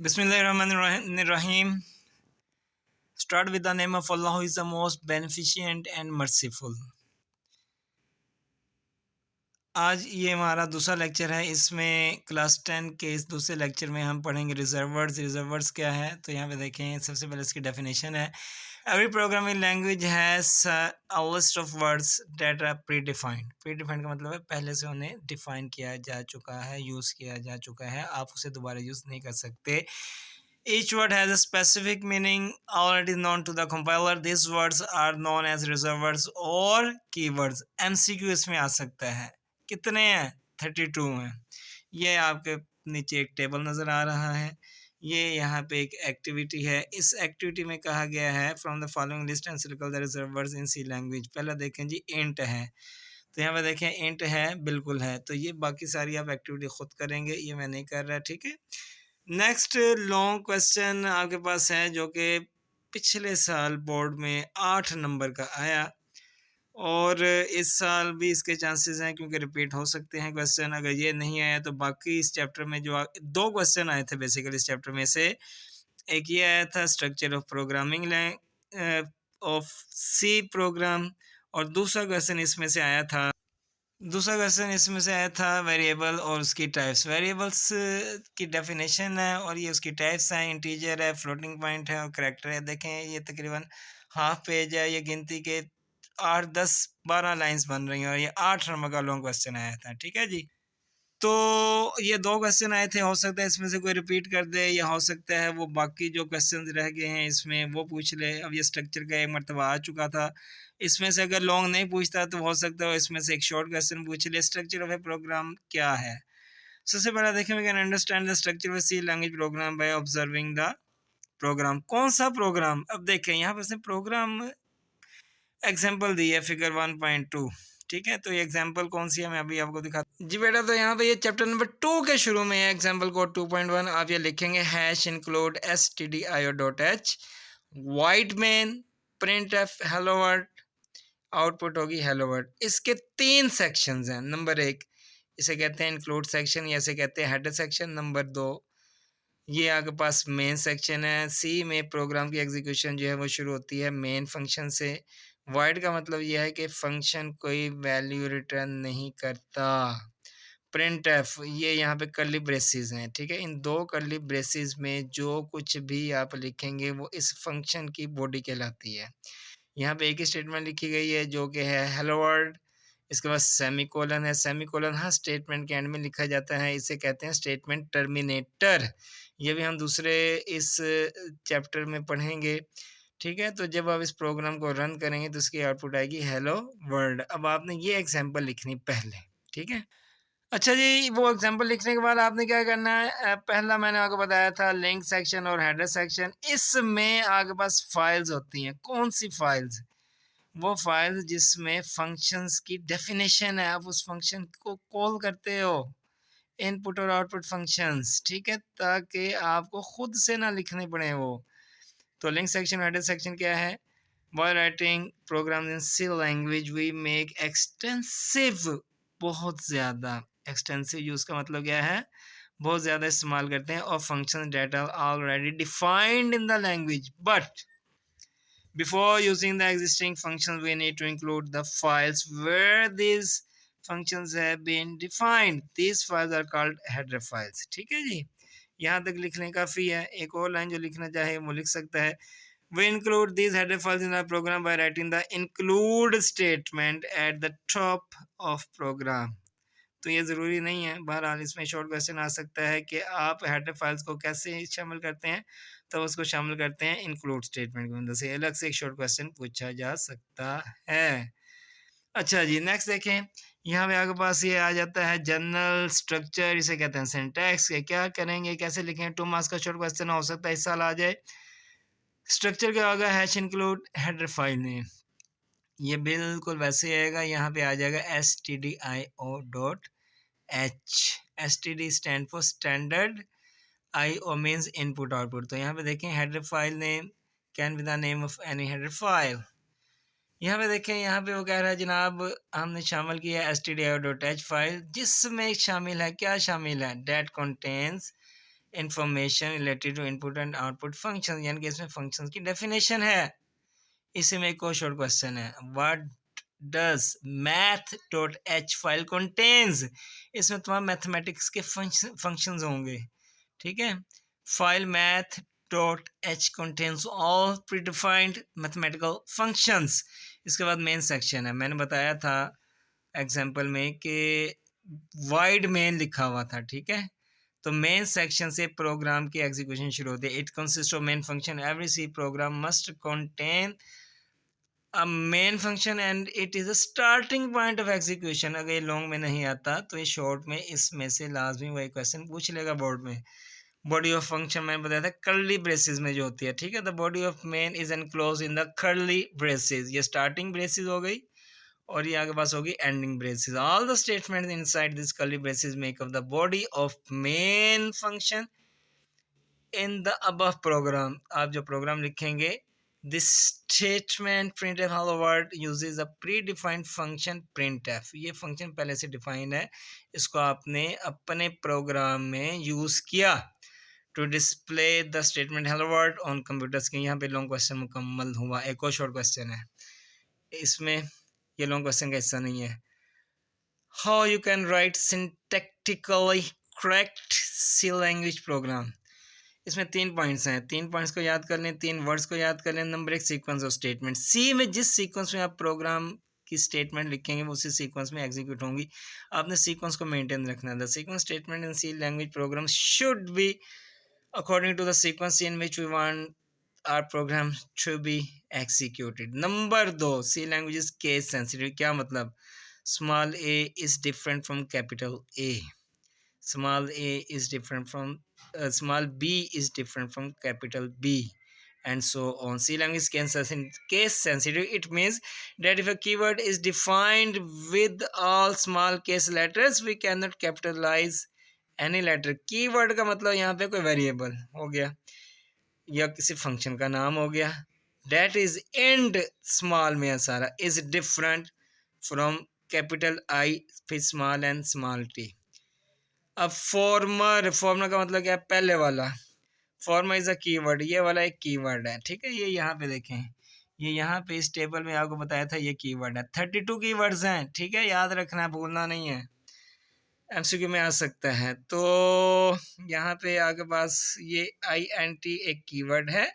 Bismillahirrahmanirrahim. Start with the name of Allah who is the most beneficent and merciful. आज ये हमारा दूसरा lecture है। इसमें क्लास 10 के इस दूसरे लेक्चर में हम पढ़ेंगे रिजर्वर्स। रिजर्वर्स क्या है, तो यहाँ पे देखें, सबसे पहले इसकी डेफिनेशन है। Every programming language has a list of words that are predefined. Predefined का मतलब है पहले से उन्हें डिफाइन किया जा चुका है, यूज़ किया जा चुका है, आप उसे दोबारा यूज़ नहीं कर सकते। Each word has a specific meaning already known to the compiler. These words are known as reserved words or keywords. MCQ इसमें आ सकता है। कितने हैं? 32 हैं। ये आपके नीचे एक टेबल नज़र आ रहा है। ये यहाँ पे एक एक्टिविटी है। इस एक्टिविटी में कहा गया है from the following list and circle the reserved words in C language. पहला देखें जी, इंट है, तो यहाँ पे देखें इंट है, बिल्कुल है। तो ये बाकी सारी आप एक्टिविटी खुद करेंगे, ये मैं नहीं कर रहा, ठीक है। नेक्स्ट लॉन्ग क्वेश्चन आपके पास है जो कि पिछले साल बोर्ड में 8 नंबर का आया और इस साल भी इसके चांसेस हैं क्योंकि रिपीट हो सकते हैं क्वेश्चन। अगर ये नहीं आया तो बाकी इस चैप्टर में जो 2 क्वेश्चन आए थे बेसिकली इस चैप्टर में से, एक ये आया था structure of programming of C program, और दूसरा क्वेश्चन इसमें से आया था वेरिएबल और उसकी टाइप्स। वेरिएबल्स की डेफिनेशन है और ये उसकी टाइप्स हैं। इंटीजर है, फ्लोटिंग पॉइंट है और करैक्टर है। देखें ये तकरीबन हाफ पेज है। ये गिनती के 8, 10, 12 लाइंस बन रही हैं और ये 8 नंबर का लॉन्ग क्वेश्चन आया था, ठीक है जी। तो ये 2 क्वेश्चन आए थे, हो सकता है इसमें से कोई रिपीट कर दे या हो सकता है वो बाकी जो क्वेश्चंस रह गए हैं इसमें वो पूछ ले। अब ये स्ट्रक्चर का एक मरतबा आ चुका था, इसमें से अगर लॉन्ग नहीं पूछता तो हो सकता है इसमें से एक शॉर्ट क्वेश्चन पूछ ले। स्ट्रक्चर ऑफ ए प्रोग्राम क्या है? सबसे पहला देखें, we can understand the structure of C language program by observing the program. कौन सा प्रोग्राम? अब देखें यहाँ पर उसने प्रोग्राम एग्जाम्पल दी है फिगर 1.2, ठीक है। तो ये एग्जाम्पल कौन सी है मैं अभी आपको दिखाता जी बेटा। तो यहाँ पे ये चैप्टर नंबर 2 के शुरू में है एग्जाम्पल कोड 2.1। आप ये लिखेंगे hash include stdio.h white main print F hello word, output होगी हेलो वर्ड। इसके 3 सेक्शंस हैं। नंबर 1 इसे कहते हैं इंक्लूड सेक्शन या इसे कहते हैं हेडर सेक्शन। नंबर 2 ये आपके पास मेन सेक्शन है। सी में प्रोग्राम की एग्जीक्यूशन जो है वो शुरू होती है मेन फंक्शन से। वॉइड का मतलब यह है कि फंक्शन कोई वैल्यू रिटर्न नहीं करता। प्रिंट एफ, ये यहाँ पे कर्ली ब्रेसेस हैं, ठीक है। इन 2 कर्ली ब्रेसेस में जो कुछ भी आप लिखेंगे वो इस फंक्शन की बॉडी कहलाती है। यहाँ पे एक ही स्टेटमेंट लिखी गई है जो कि है हेलो वर्ल्ड। इसके बाद सेमी कोलन है। सेमी कोलन हर स्टेटमेंट के एंड में लिखा जाता है, इसे कहते हैं स्टेटमेंट टर्मिनेटर। ये भी हम दूसरे इस चैप्टर में पढ़ेंगे, ठीक है। तो जब आप इस प्रोग्राम को रन करेंगे तो इसकी आउटपुट आएगी हेलो वर्ल्ड। अब आपने ये एग्जांपल लिखनी पहले, ठीक है। अच्छा जी, वो एग्जांपल लिखने के बाद आपने क्या करना है, पहला मैंने आपको बताया था लिंक सेक्शन और हेडर सेक्शन। इसमें आपके पास फाइल्स होती हैं। कौन सी फाइल्स? वो फाइल्स जिसमें फंक्शंस की डेफिनेशन है, आप उस फंक्शन को कॉल करते हो, इनपुट और आउटपुट फंक्शंस, ठीक है, ताकि आपको खुद से ना लिखने पड़े वो। तो लिंक सेक्शन हेडर सेक्शन क्या है? While writing programs in C language we make extensive, बहुत ज़्यादा। एक्सटेंसिव यूज़ का मतलब क्या है? बहुत ज़्यादा इस्तेमाल करते हैं। और function that are already defined in the language, but before using the existing functions we need to include the files where these functions have been defined. These files are called header files, ठीक है जी। यहाँ तक लिखने काफ़ी है। एक और line जो लिखना चाहे वो लिख सकता है। We include these header files in our program by writing the include statement at the top of program. तो ये ज़रूरी नहीं है, बहरहाल इसमें शॉर्ट क्वेश्चन आ सकता है कि आप हेडर फाइल्स को कैसे शामिल करते हैं। तो उसको शामिल करते हैं इंक्लूड स्टेटमेंट की मदद से। अलग से एक शॉर्ट क्वेश्चन पूछा जा सकता है। अच्छा जी, नेक्स्ट देखें, यहाँ पे आपके पास ये आ जाता है जनरल स्ट्रक्चर, इसे कहते हैं सिंटैक्स। क्या करेंगे, कैसे लिखें? 2 मार्क्स का शॉर्ट क्वेश्चन हो सकता है इस साल आ जाए। स्ट्रक्चर क्या होगा? Hash include header file name, ये बिल्कुल वैसे आएगा। यहाँ पे आ जाएगा stdio.h। std stand for standard, io means input output. तो यहाँ पे देखें header file name can be the name of any header file. यहाँ पे देखें, यहाँ पे वो कह रहा है जनाब हमने शामिल किया stdio.h फाइल, जिसमें शामिल है, क्या शामिल है? That contains information related to input and output function, यानी कि इसमें फंक्शन की डेफिनेशन है। इसी में एक और शॉर्ट क्वेश्चन है, what does math dot H file contains. इसमें तमाम मैथमेटिक्स के फंक्शंस होंगे, ठीक है। File math dot H contains all predefined mathematical functions. इसके बाद मेन सेक्शन है, मैंने बताया था एग्जाम्पल में कि वाइड मेन लिखा हुआ था, ठीक है। तो मेन सेक्शन से प्रोग्राम की एग्जीक्यूशन शुरू होती है। It consist of main function, every C program must contain a main function and it is a starting point of execution. अगर ये लॉन्ग में नहीं आता तो ये शॉर्ट में इसमें से लाजमी वही क्वेश्चन पूछ लेगा बोर्ड में। बॉडी ऑफ फंक्शन मैंने बताया था कर्ली ब्रेसेस में जो होती है, ठीक है। The body of main is enclose in the curly braces. ये स्टार्टिंग ब्रेसेस हो गई और ये आगे पास होगी ending braces. All the statements inside this curly braces make up the body of main function in the above program. आप जो प्रोग्राम लिखेंगे, this statement printf hello world uses a predefined function printf। ये function पहले से define है, इसको आपने अपने प्रोग्राम में यूज किया to display the statement hello world on computer screen. यहाँ पे लॉन्ग क्वेश्चन मुकम्मल हुआ। एक और शॉर्ट क्वेश्चन है, इसमें ये लॉन्ग क्वेश्चन का हिस्सा नहीं है। How you can write syntactically correct C language program. इसमें 3 पॉइंट्स हैं, 3 पॉइंट्स को याद कर लें, 3 वर्ड्स को याद कर लें। Number 1 sequence of statement. C में जिस सीक्वेंस में आप प्रोग्राम की स्टेटमेंट लिखेंगे वो उसी सीक्वेंस में एग्जीक्यूट होंगी। आपने सीक्वेंस को मेंटेन रखना है। The sequence statement in C language program should be according to the sequence in which we want our program to be executed। Number 2, C language is case sensitive. क्या मतलब? Small a is different from capital A, small a is different from small b is different from capital B, and so on। C language is case sensitive. It means that if a keyword is defined with all small case letters, we cannot capitalize any letter। Keyword का मतलब यहाँ पे कोई variable हो गया या किसी function का नाम हो गया, that is end स्मॉल में है सारा, is different from capital I फिर स्मॉल एन स्मॉल t। अब फॉर्मर, फॉर्मर का मतलब क्या है? पहले वाला। फॉर्मर इज अ कीवर्ड, ये वाला एक कीवर्ड है, ठीक है। ये यहाँ पे देखें, ये यहाँ पे इस टेबल में आपको बताया था ये कीवर्ड है। 32 कीवर्ड्स हैं, ठीक है, याद रखना है, भूलना नहीं है, एमसीक्यू में आ सकता है। तो यहाँ पे आपके पास ये INT एक कीवर्ड है,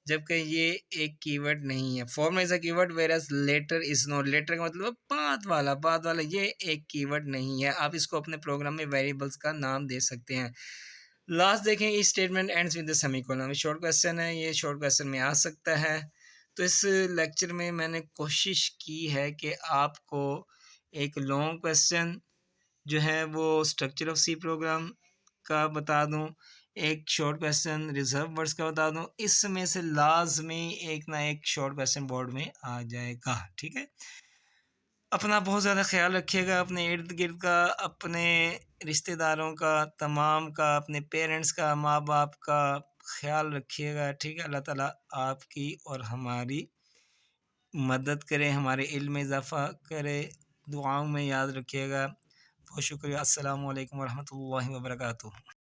जबकि ये एक कीवर्ड नहीं है। Form is a keyword whereas letter is not. Letter का मतलब बाद वाला, बाद वाला, ये एक कीवर्ड नहीं है। आप इसको अपने प्रोग्राम में वेरिएबल्स का नाम दे सकते हैं। लास्ट देखें, इस statement ends with the semicolon. Short question है, ये शॉर्ट क्वेश्चन में आ सकता है। तो इस लेक्चर में मैंने कोशिश की है कि आपको एक लॉन्ग क्वेश्चन जो है वो स्ट्रक्चर ऑफ सी प्रोग्राम का बता दूं, एक शॉर्ट क्वेश्चन रिजर्व वर्ड्स का बता दूं। इसमें से लाजमी एक ना एक शॉर्ट क्वेश्चन बोर्ड में आ जाएगा, ठीक है। अपना बहुत ज़्यादा ख्याल रखिएगा, अपने इर्द गिर्द का, अपने रिश्तेदारों का, तमाम का, अपने पेरेंट्स का, माँ बाप का ख्याल रखिएगा, ठीक है। अल्लाह ताला आपकी और हमारी मदद करे, हमारे इल्म में इजाफ़ा करे, दुआओं में याद रखिएगा। बहुत शुक्रिया। अस्सलामु अलैकुम वरहमतुल्लाहि वबरकातुहू।